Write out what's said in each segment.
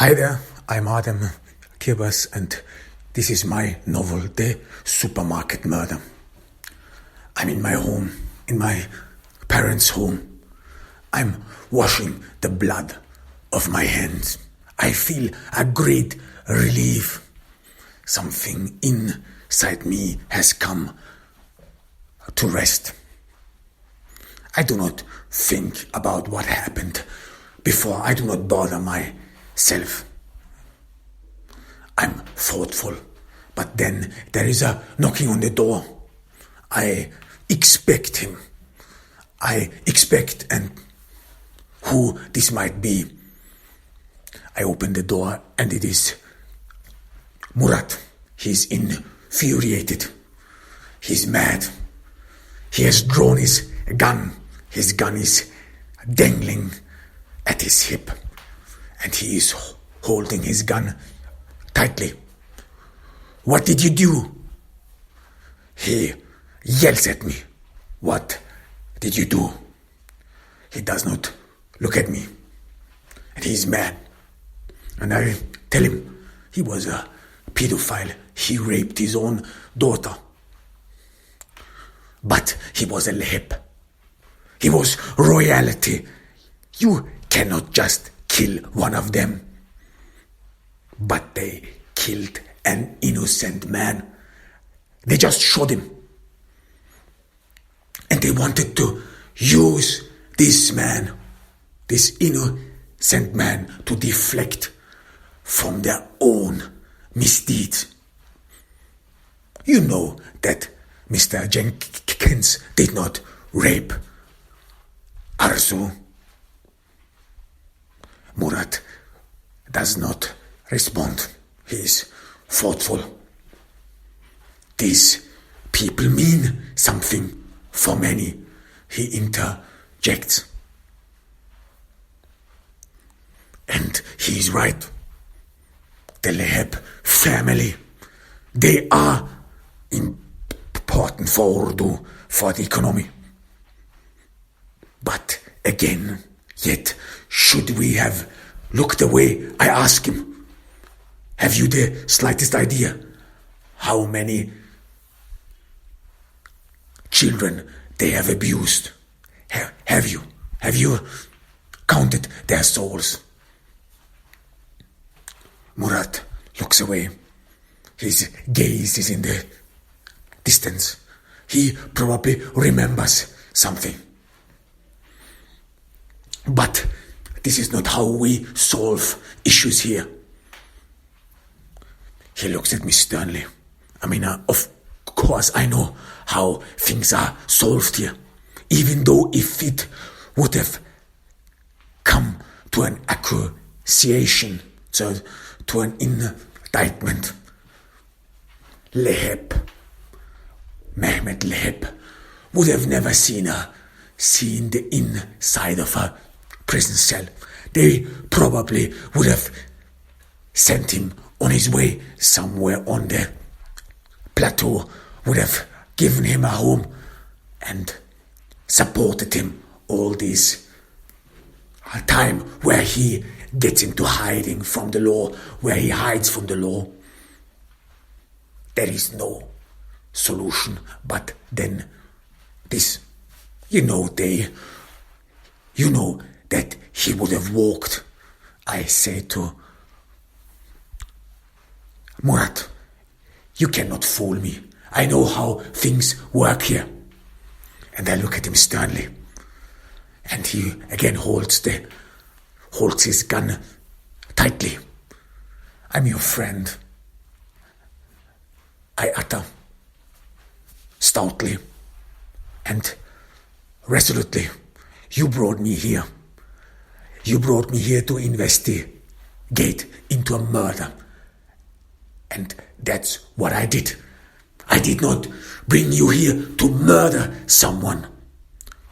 Hi there, I'm Adam Kirbas, and this is my novel, The Supermarket Murder. I'm in my home, in my parents' home. I'm washing the blood of my hands. I feel a great relief. Something inside me has come to rest. I do not think about what happened before. I do not bother myself. I'm thoughtful, but then there is a knocking on the door. I expect him. I expect and who this might be. I open the door and it is Murat. He's infuriated. He's mad. He has drawn his gun. His gun is dangling at his hip, and he is holding his gun tightly. What did you do? He yells at me. What did you do? He does not look at me, and he is mad. And I tell him he was a pedophile. He raped his own daughter. But he was a leheb. He was royalty. You cannot just kill one of them. But they killed an innocent man. They just shot him. And they wanted to use this man, this innocent man, to deflect from their own misdeeds. You know that Mr. Jenkins did not rape Ordu. Murat does not respond. He is thoughtful. These people mean something for many. He interjects. And he is right. The Leheb family, they are important for Ordu, for the economy. But again, yet, should we have looked away? I ask him, have you the slightest idea how many children they have abused? Have you? Have you counted their souls? Murat looks away. His gaze is in the distance. He probably remembers something. But this is not how we solve issues here. He looks at me sternly. Of course I know how things are solved here. Even though if it would have come to an accusation, so to an indictment, Mehmet Leheb would have never seen the inside of a prison cell. They probably would have sent him on his way somewhere on the plateau, would have given him a home and supported him all this time where he gets into hiding from the law, where he hides from the law. There is no solution but then this. You know that he would have walked. I say to Murat, you cannot fool me. I know how things work here. And I look at him sternly. And he again holds his gun tightly. I'm your friend, I utter stoutly and resolutely. You brought me here. You brought me here to investigate into a murder. And that's what I did. I did not bring you here to murder someone.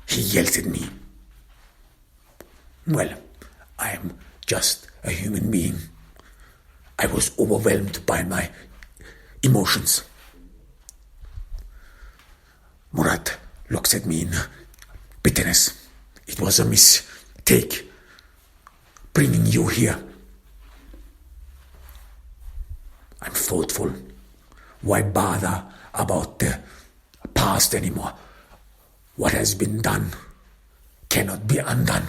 He yells at me. Well, I am just a human being. I was overwhelmed by my emotions. Murat looks at me in bitterness. It was a mistake bringing you here. thoughtful. Why bother about the past anymore? What has been done cannot be undone.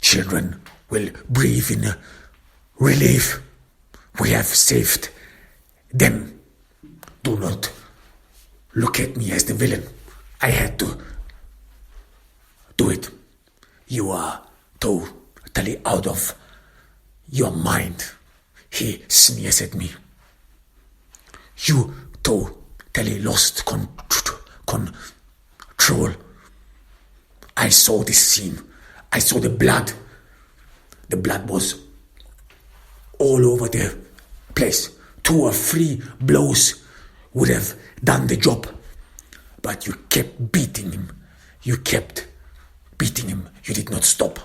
Children will breathe in relief. We have saved them. Do not look at me as the villain. I had to do it. You are totally out of your mind. He sneers at me. You totally lost control. I saw this scene. I saw the blood. The blood was all over the place. 2 or 3 blows would have done the job. But you kept beating him. You kept beating him. You did not stop.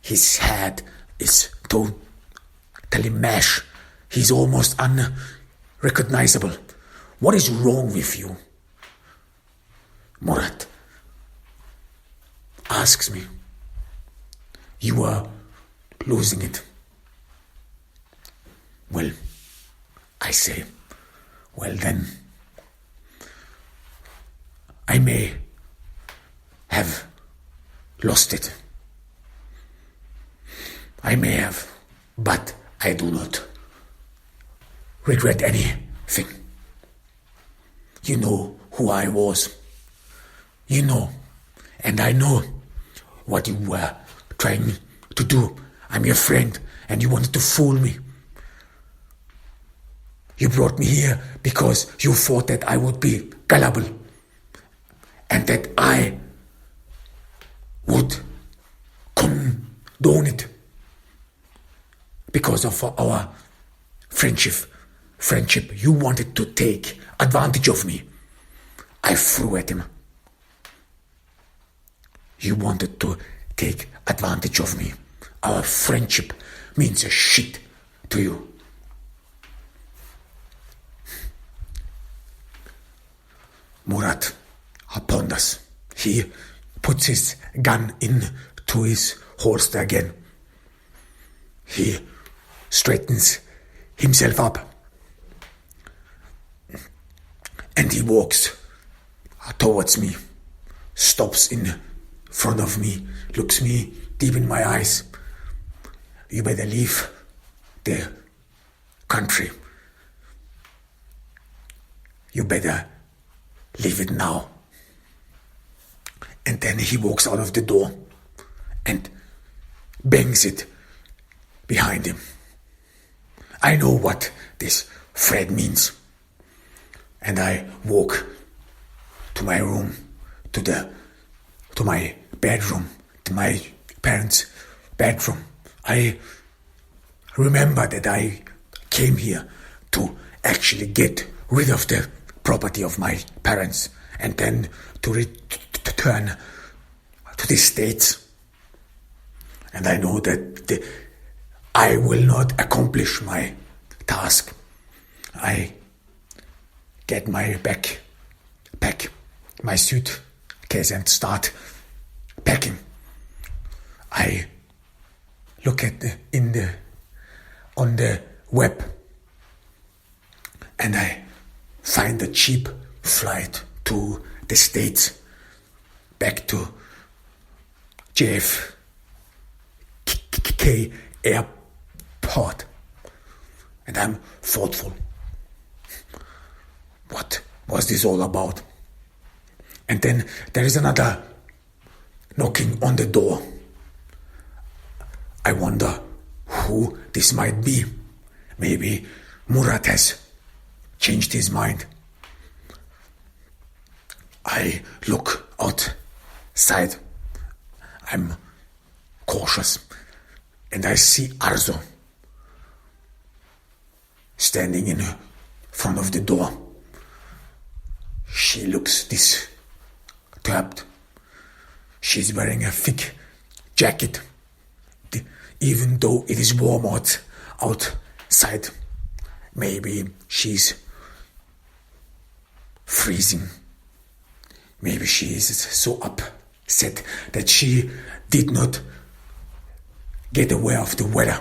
His head is totally mashed. He's almost unrecognizable. What is wrong with you? Murat asks me. You are losing it. Well, I say, well then, I may have lost it. I may have, but I do not regret anything. You know who I was. You know, and I know what you were trying to do. I'm your friend, and you wanted to fool me. You brought me here because you thought that I would be gullible and that I would condone it because of our friendship. You wanted to take advantage of me. I threw at him. You wanted to take advantage of me. Our friendship means a shit to you. Murat ponders. He puts his gun into his holster again. He straightens himself up. And he walks towards me. Stops in front of me. Looks me deep in my eyes. You better leave the country. You better leave it now. And then he walks out of the door and bangs it behind him. I know what this threat means. And I walk to my room, to my bedroom, to my parents' bedroom. I remember that I came here to actually get rid of the property of my parents and then to return to the States. And I know that I will not accomplish my task. I get my back, my suitcase and start packing. I look at on the web and I find a cheap flight to the States, back to JFK airport. And I'm thoughtful. What was this all about? And then there is another knocking on the door. I wonder who this might be. Maybe Murat has changed his mind. I look outside. I'm cautious. And I see Arzu standing in front of the door. She looks disturbed. She's wearing a thick jacket, even though it is warm outside. Maybe she's freezing. Maybe she is so upset that she did not get aware of the weather.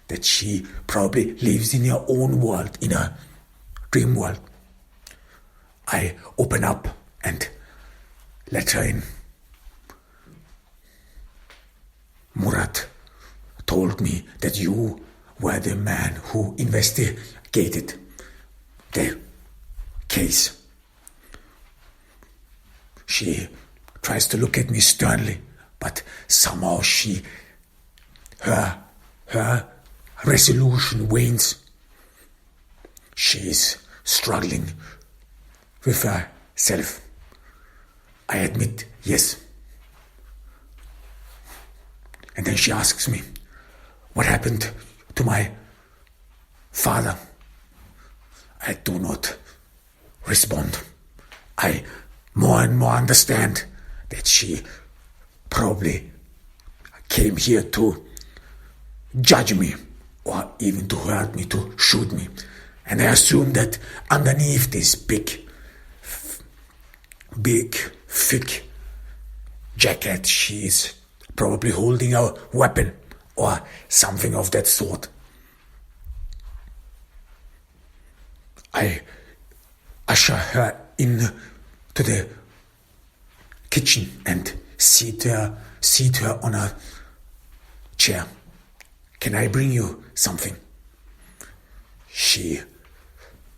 that she probably lives in her own world, in a dream world. I open up and let her in. Murat told me that you were the man who investigated the case. She tries to look at me sternly, but somehow her resolution wanes. She is struggling with herself. I admit, yes. And then she asks me, what happened to my father? I do not respond. I more and more understand that she probably came here to judge me, or even to hurt me, to shoot me. And I assume that underneath this big, thick jacket, she is probably holding a weapon or something of that sort. I usher her in to the kitchen and seat her on a chair. Can I bring you something? She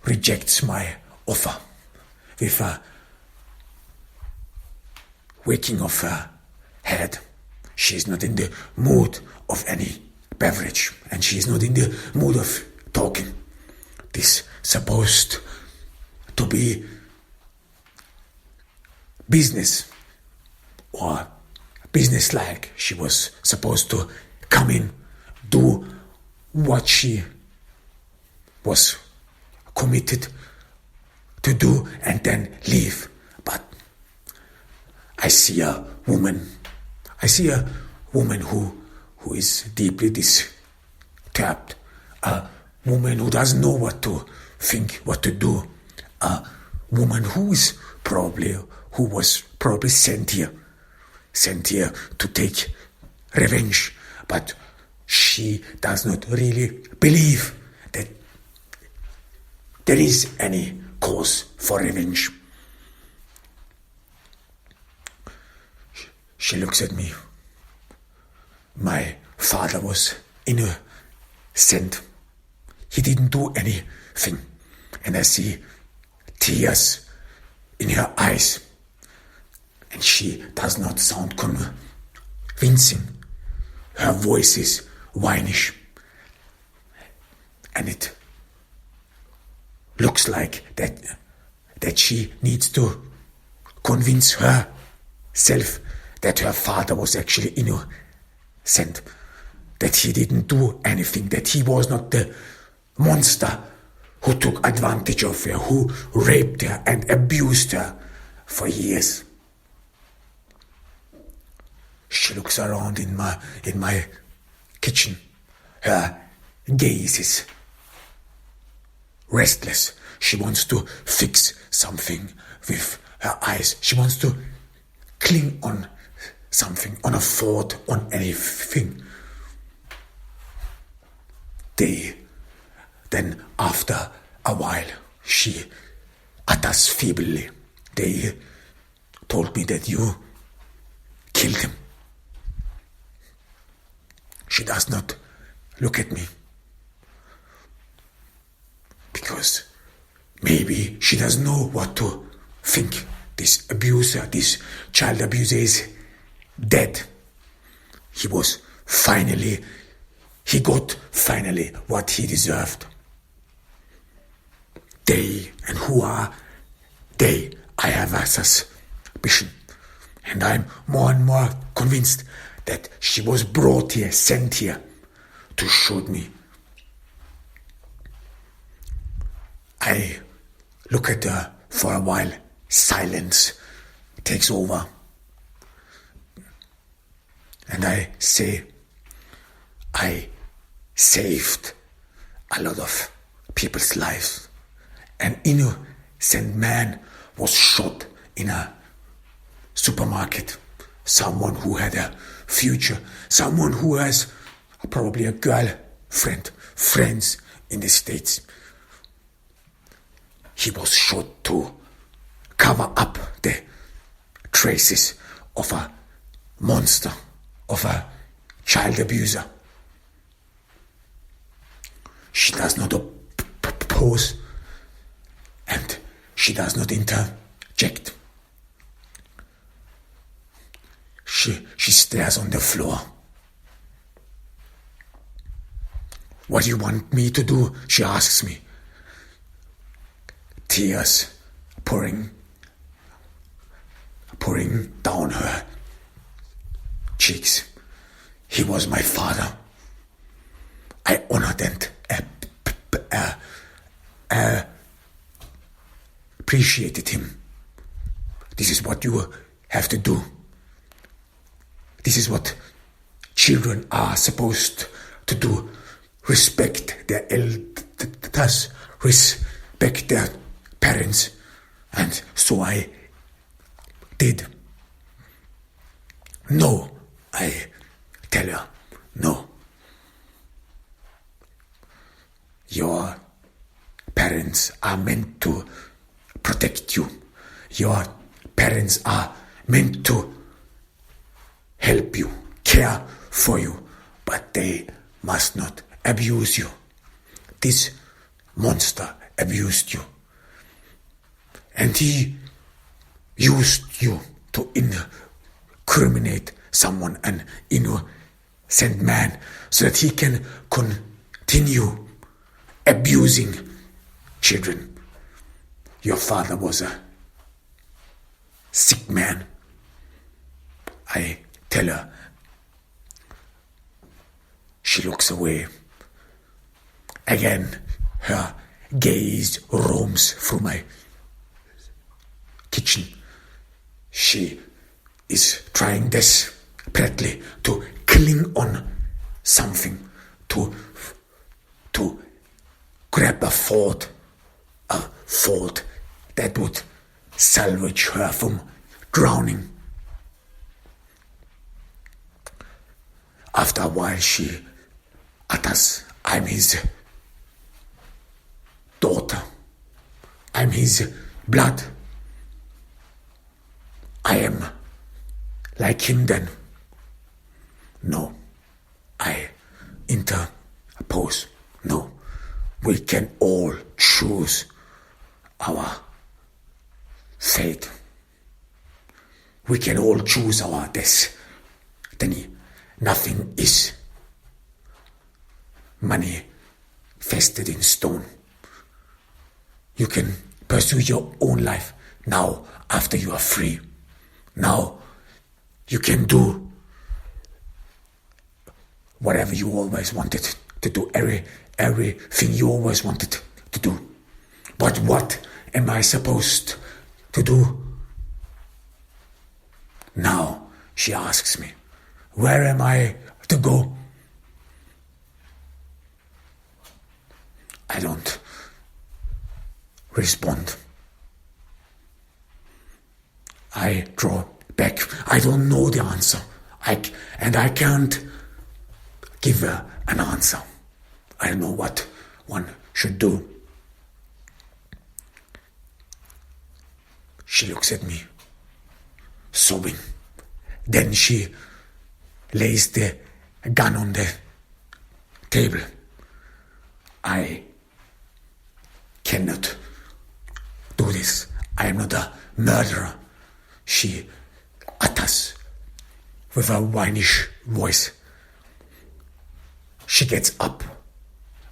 rejects my offer with a waking of her head. She is not in the mood of any beverage, and she is not in the mood of talking. This supposed to be business or business-like. She was supposed to come in, do what she was committed to do, and then leave. But I see a woman who is deeply disturbed, a woman who doesn't know what to think, what to do, a woman who was probably sent here to take revenge, but she does not really believe that there is any cause for revenge. She looks at me. My father was innocent. He didn't do anything. And I see tears in her eyes. And she does not sound convincing. Her voice is whinish. And it looks like that she needs to convince herself that her father was actually innocent, that he didn't do anything, that he was not the monster who took advantage of her, who raped her and abused her for years. She looks around in my kitchen. Her gaze is restless. She wants to fix something with her eyes. She wants to cling on something, on a thought, on anything. Then after a while, she utters feebly, "They told me that you killed him." She does not look at me, because maybe she doesn't know what to think. This abuser, this child abuser is dead. He got finally what he deserved. They, and who are they? I have a suspicion. And I'm more and more convinced that she was brought here, sent here to shoot me. I look at her for a while. Silence takes over. And I say, I saved a lot of people's lives. An innocent man was shot in a supermarket. Someone who had a future. Someone who has probably a girl friends in the States. He was shot to cover up the traces of a monster, of a child abuser. She does not oppose and she does not interject. She stares on the floor. What do you want me to do? She asks me. Tears pouring down her cheeks. He was my father. I honored and appreciated him. This is what you have to do. This is what children are supposed to do. Respect their elders, respect their parents. And so I did. No, I tell her, no. Your parents are meant to protect you. Your parents are meant to help you, care for you, but they must not abuse you. This monster abused you. And he used you to incriminate someone, an innocent man, so that he can continue abusing children. Your father was a sick man. I tell her. She looks away. Again, her gaze roams through my kitchen. She is trying desperately to cling on something, to grab a thought that would salvage her from drowning. After a while she utters, I'm his daughter. I'm his blood. I am like him then. No, I interpose. No, we can all choose our fate. We can all choose our destiny. Nothing is manifested in stone. You can pursue your own life now after you are free. Now you can do whatever you always wanted to do, everything you always wanted to do. But what am I supposed to do now? She asks me. Where am I to go? I don't respond. I draw back. I don't know the answer. I can't give her an answer. I don't know what one should do. She looks at me, sobbing. Then she lays the gun on the table. I cannot do this. I am not a murderer, she utters with a whinish voice. She gets up,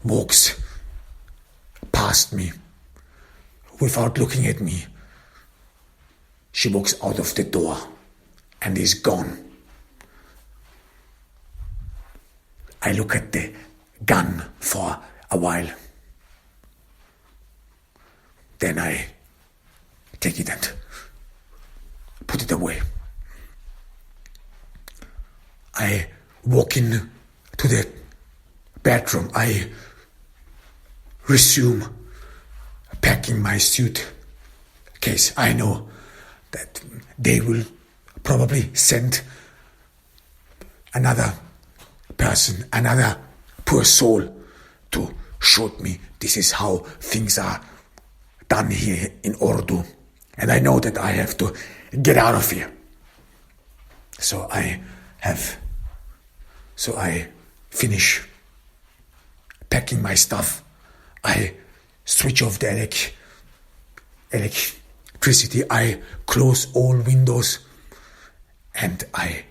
walks past me without looking at me. She walks out of the door and is gone. I look at the gun for a while. Then I take it and put it away. I walk in to the bedroom. I resume packing my suitcase. I know that they will probably send another person, another poor soul to show me this is how things are done here in Ordu. And I know that I have to get out of here. So I finish packing my stuff. I switch off the electricity. I close all windows. And I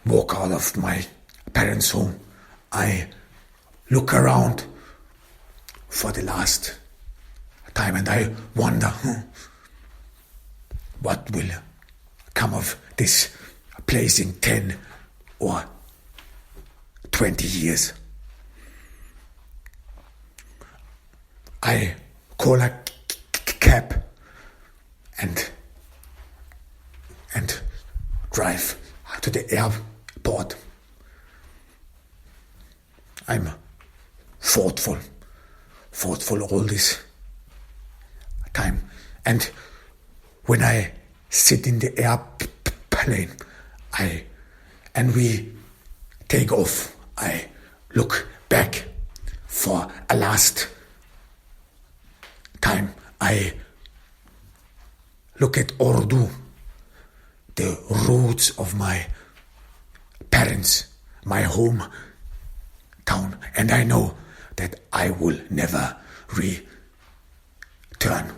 walk out of my parents' home. I look around for the last time and I wonder what will come of this place in 10 or 20 years. I call a cab and drive to the airport. I'm thoughtful all this time. And when I sit in the airplane, and we take off, I look back for a last time. I look at Ordu, the roots of my parents, my hometown, and I know that I will never return.